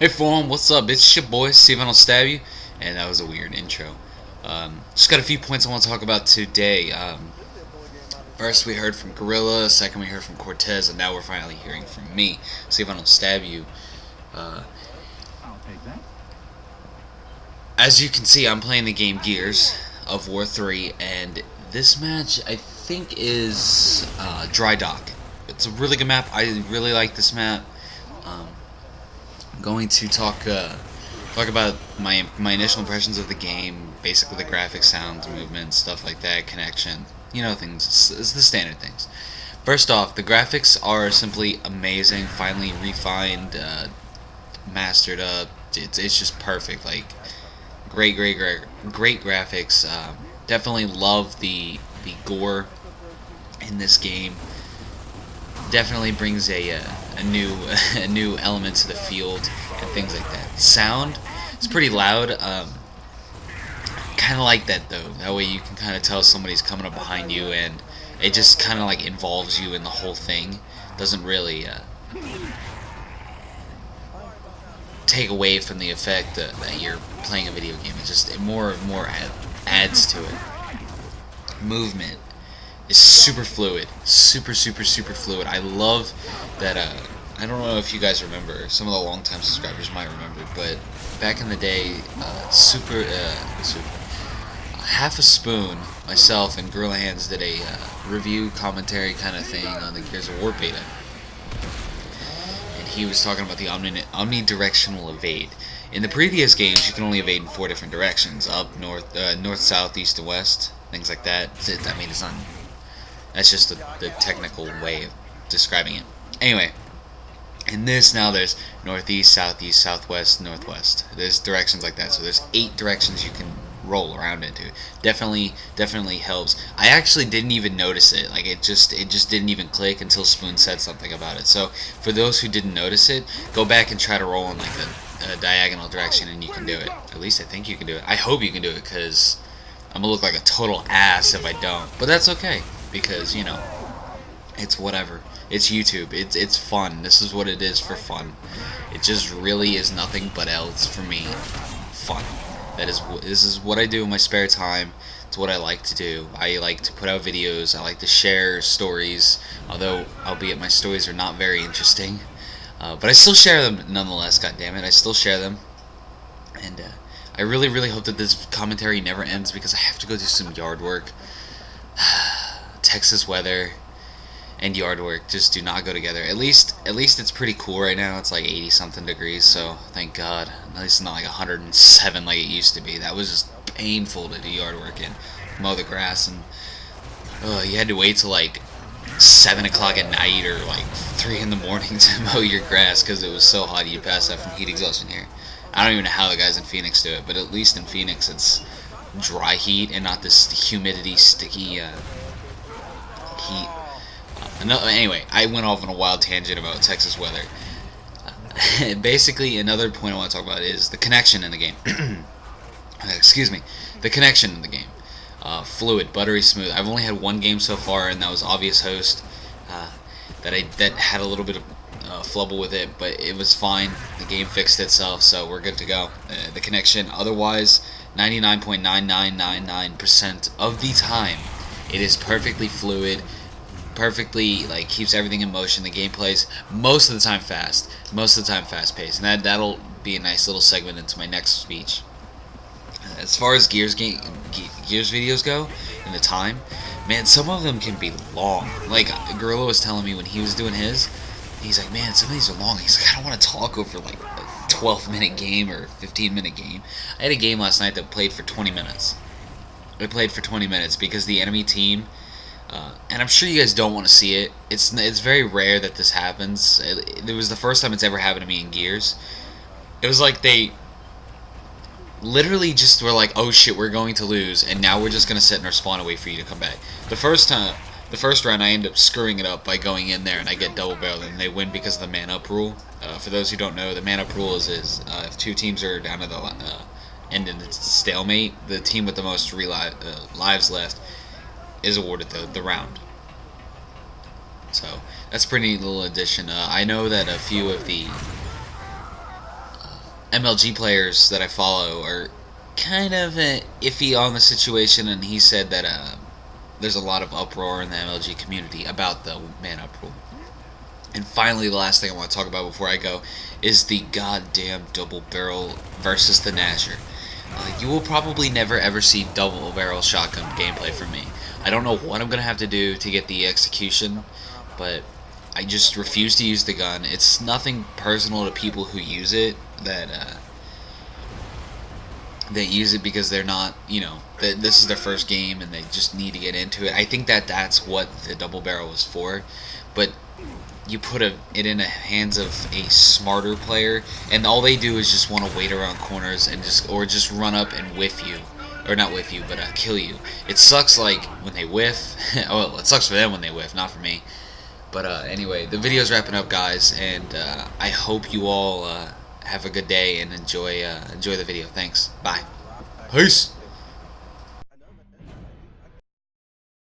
Hey forum, what's up? It's your boy, see if I don't stab you. And that was a weird intro. Just got a few points I want to talk about today. First we heard from Gorilla, second we heard from Cortez, and now we're finally hearing from me. See if I don't stab you. As you can see, I'm playing the game Gears of War 3, and this match I think is Drydock. It's a really good map. I really like this map. I'm going to talk about my initial impressions of the game, basically the graphics, sounds, movement, stuff like that, connection, things. It's the standard things. First off, the graphics are simply amazing, finally refined, mastered up. It's just perfect. Like great graphics. Definitely love the gore in this game. Definitely brings a new a new element to the field and things like that. Sound is pretty loud. Kind of like that though. That way you can kind of tell somebody's coming up behind you, and it just kind of like involves you in the whole thing. Doesn't really take away from the effect that you're playing a video game. It more adds to it. Movement is super fluid, super fluid. I love that. I don't know if you guys remember. Some of the longtime subscribers might remember, but back in the day, half a spoon. Myself and Gorilla Hands did a review commentary kind of thing on the Gears of War beta, and he was talking about the omnidirectional evade. In the previous games, you can only evade in 4 different directions: up, north, south, east, and west. Things like that. I mean, it's not. That's just the technical way of describing it. Anyway, in this now there's northeast, southeast, southwest, northwest. There's directions like that. So there's 8 directions you can roll around into. Definitely helps. I actually didn't even notice it. Like it just didn't even click until Spoon said something about it. So for those who didn't notice it, go back and try to roll in like a diagonal direction, and you can do it. At least I think you can do it. I hope you can do it, because I'm gonna look like a total ass if I don't. But that's okay, because it's whatever. It's YouTube. It's fun. This is what it is, for fun. It just really is nothing but else for me. Fun. This is what I do in my spare time. It's what I like to do. I like to put out videos. I like to share stories, although albeit my stories are not very interesting. But I still share them nonetheless. God damn it, I still share them. And I really hope that this commentary never ends, because I have to go do some yard work. Texas weather and yard work just do not go together. At least it's pretty cool right now. It's like 80 something degrees, so thank God. At least it's not like 107 like it used to be. That was just painful to do yard work and mow the grass, and you had to wait till like 7 o'clock at night or like 3 in the morning to mow your grass, because it was so hot you'd pass out from heat exhaustion here. I don't even know how the guys in Phoenix do it, but at least in Phoenix it's dry heat and not this humidity, sticky heat. Anyway, I went off on a wild tangent about Texas weather. Basically, another point I want to talk about is the connection in the game. Excuse me. The connection in the game. Fluid, buttery smooth. I've only had one game so far, and that was Obvious Host. That had a little bit of flubble with it, but it was fine. The game fixed itself, so we're good to go. The connection, otherwise, 99.9999% of the time, it is perfectly fluid, perfectly keeps everything in motion. The game plays most of the time fast paced, and that'll be a nice little segment into my next speech. As far as Gears videos go, and the time, man, some of them can be long. Like Gorilla was telling me when he was doing his, he's like, man, some of these are long. He's like, I don't want to talk over like a 12-minute game or 15-minute game. I had a game last night that played for 20 minutes. It played for 20 minutes because the enemy team, and I'm sure you guys don't want to see it. It's very rare that this happens. It was the first time it's ever happened to me in Gears. It was like they literally just were like, oh shit, we're going to lose, and now we're just going to sit in our spawn and wait for you to come back. The first round I end up screwing it up by going in there, and I get double barreled, and they win because of the man up rule. For those who don't know, the man up rule is if 2 teams are down to the end in the stalemate, the team with the most lives left is awarded the round. So that's a pretty neat little addition. I know that a few of the MLG players that I follow are kind of iffy on the situation, and he said that there's a lot of uproar in the MLG community about the man up rule. And finally, the last thing I want to talk about before I go is the goddamn double barrel versus the Nasher. You will probably never ever see double barrel shotgun gameplay from me. I don't know what I'm going to have to do to get the execution, but I just refuse to use the gun. It's nothing personal to people who use it, that use it because they're not, that this is their first game and they just need to get into it. I think that that's what the double barrel was for, but you put it in the hands of a smarter player, and all they do is just want to wait around corners and just run up and whiff you, or not whiff you, but kill you. It sucks like when they whiff. Well, it sucks for them when they whiff, not for me. But anyway, the video's wrapping up, guys, and I hope you all have a good day and enjoy the video. Thanks. Bye. Peace.